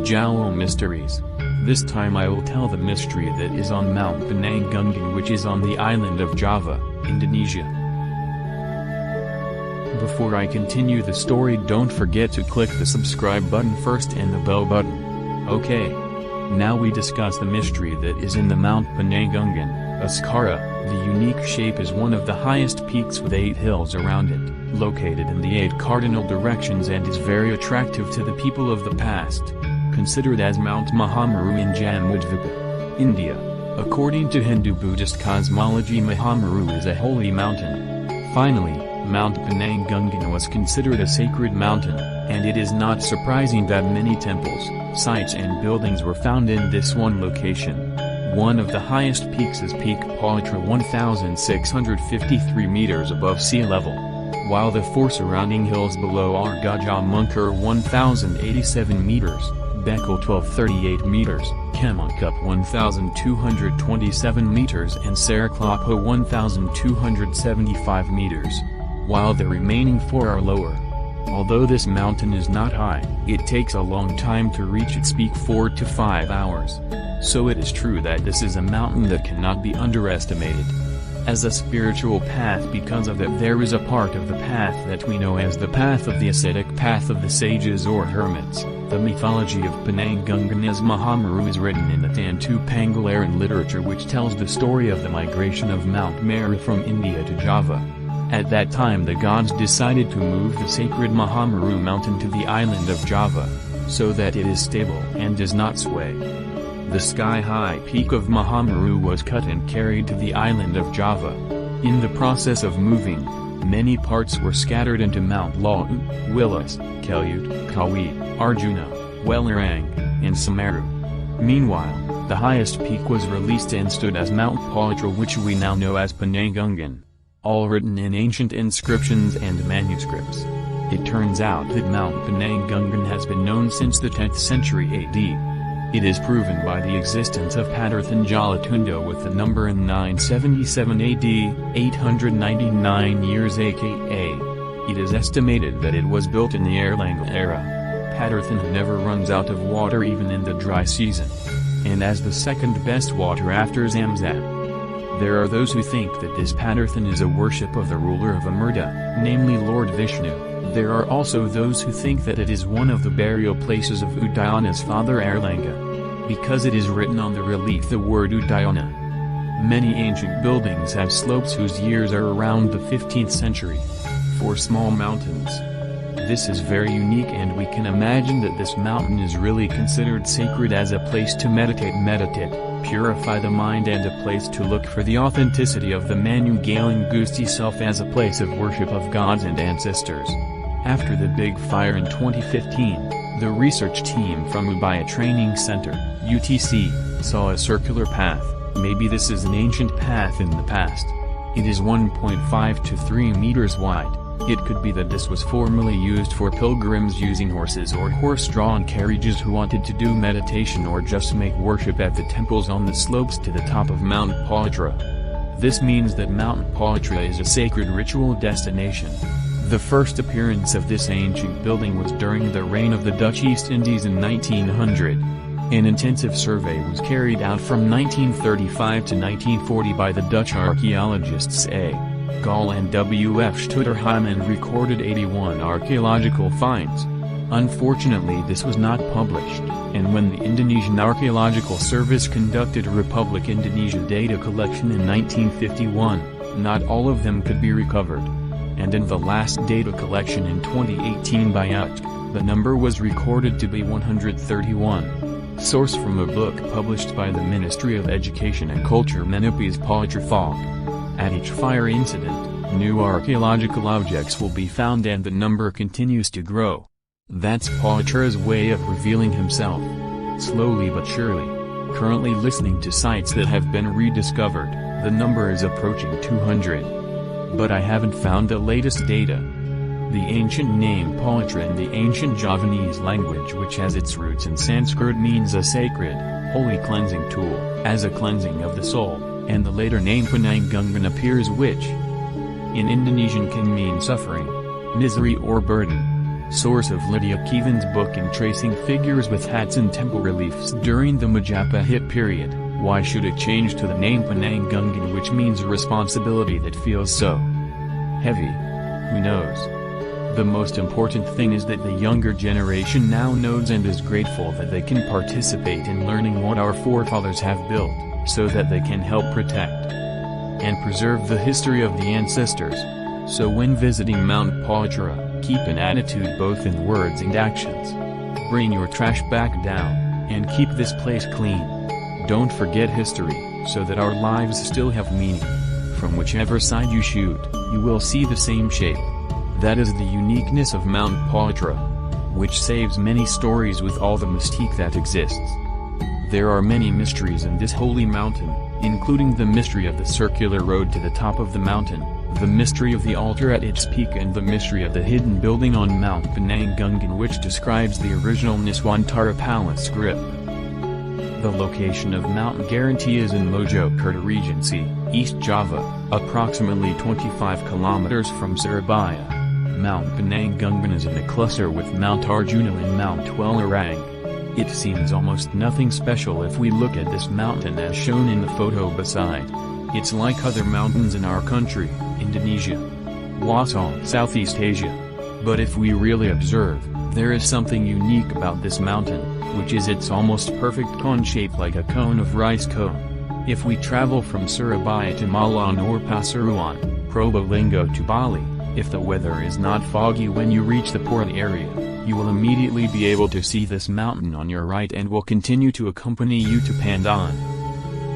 Jawa Mysteries. This time I will tell the mystery that is on Mount Penanggungan, which is on the island of Java, Indonesia. Before I continue the story, don't forget to click the subscribe button first and the bell button. Okay. Now we discuss the mystery that is in the Mount Penanggungan, Askara. The unique shape is one of the highest peaks with 8 hills around it, located in the 8 cardinal directions, and is very attractive to the people of the past. Considered as Mount Mahameru in Jammu, India. According to Hindu-Buddhist cosmology, Mahameru is a holy mountain. Finally, Mount Penanggungan was considered a sacred mountain, and it is not surprising that many temples, sites and buildings were found in this one location. One of the highest peaks is Peak Palitra, 1,653 meters above sea level, while the 4 surrounding hills below are Gajah Mungkur 1,087 meters, Bekal 1,238 meters, Kemankup 1,227 meters and Saraklapa 1,275 meters, while the remaining 4 are lower. Although this mountain is not high, it takes a long time to reach its peak, 4 to 5 hours. So it is true that this is a mountain that cannot be underestimated. As a spiritual path, because of that, there is a part of the path that we know as the path of the ascetic, path of the sages or hermits. The mythology of Penanggungan as Mahameru is written in the Tantu Pangalaran literature, which tells the story of the migration of Mount Meru from India to Java. At that time the gods decided to move the sacred Mahameru mountain to the island of Java, so that it is stable and does not sway. The sky-high peak of Mahameru was cut and carried to the island of Java. In the process of moving, many parts were scattered into Mount Lau, Wilis, Kelut, Kawi, Arjuna, Welarang, and Semeru. Meanwhile, the highest peak was released and stood as Mount Palitra, which we now know as Penanggungan. All written in ancient inscriptions and manuscripts. It turns out that Mount Penanggungan has been known since the 10th century AD. It is proven by the existence of Padarthan Jalatundo with the number in 977 AD, 899 years aka. It is estimated that it was built in the Erlangga era. Padarthan never runs out of water even in the dry season. And as the second best water after Zamzam. There are those who think that this Padarthan is a worship of the ruler of Amrita, namely Lord Vishnu. There are also those who think that it is one of the burial places of Udayana's father Erlangga, because it is written on the relief the word Udayana. Many ancient buildings have slopes whose years are around the 15th century. For small mountains, this is very unique, and we can imagine that this mountain is really considered sacred as a place to meditate, purify the mind, and a place to look for the authenticity of the Penanggungan Gusti self as a place of worship of gods and ancestors. After the big fire in 2015, the research team from Ubaya Training Center, UTC, saw a circular path. Maybe this is an ancient path in the past. It is 1.5 to 3 meters wide. It could be that this was formerly used for pilgrims using horses or horse-drawn carriages who wanted to do meditation or just make worship at the temples on the slopes to the top of Mount Palitra. This means that Mount Palitra is a sacred ritual destination. The first appearance of this ancient building was during the reign of the Dutch East Indies in 1900. An intensive survey was carried out from 1935 to 1940 by the Dutch archaeologists A. Gall and W.F. Stutterheim, and recorded 81 archaeological finds. Unfortunately, this was not published, and when the Indonesian Archaeological Service conducted Republic Indonesia data collection in 1951, not all of them could be recovered. And in the last data collection in 2018 by UTC, the number was recorded to be 131. Source from a book published by the Ministry of Education and Culture, Menipis Palitra Fog. At each fire incident, new archaeological objects will be found and the number continues to grow. That's Palitra's way of revealing himself. Slowly but surely. Currently listening to sites that have been rediscovered, the number is approaching 200. But I haven't found the latest data. The ancient name Palitra in the ancient Javanese language, which has its roots in Sanskrit, means a sacred, holy cleansing tool, as a cleansing of the soul, and the later name Penanggungan appears, which in Indonesian can mean suffering, misery or burden. source of Lydia Keevan's book in tracing figures with hats and temple reliefs during the Majapahit period. Why should it change to the name Penanggungan, which means a responsibility that feels so heavy? Who knows? The most important thing is that the younger generation now knows and is grateful that they can participate in learning what our forefathers have built, so that they can help protect and preserve the history of the ancestors. So when visiting Mount Pochara, keep an attitude both in words and actions. Bring your trash back down, and keep this place clean. Don't forget history, so that our lives still have meaning. From whichever side you shoot, you will see the same shape. That is the uniqueness of Mount Pochara, which saves many stories with all the mystique that exists. There are many mysteries in this holy mountain, including the mystery of the circular road to the top of the mountain, the mystery of the altar at its peak, and the mystery of the hidden building on Mount Penanggungan, which describes the original Nuswantara Palace script. The location of Mount Guarantee is in Mojokerto Regency, East Java, approximately 25 kilometers from Surabaya. Mount Penanggungan is in a cluster with Mount Arjuna and Mount Welirang. It seems almost nothing special if we look at this mountain as shown in the photo beside. It's like other mountains in our country, Indonesia, Wasong, Southeast Asia. But if we really observe, there is something unique about this mountain, which is its almost perfect cone shape, like a cone of rice cone. If we travel from Surabaya to Malang or Pasuruan, Probolinggo to Bali, if the weather is not foggy when you reach the port area, you will immediately be able to see this mountain on your right and will continue to accompany you to Pandan.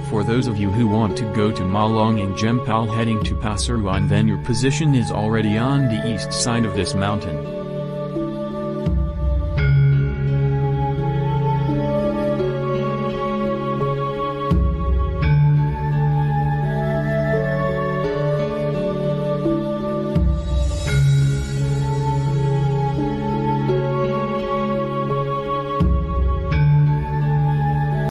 For those of you who want to go to Malang and Jempol heading to Pasuruan, then your position is already on the east side of this mountain.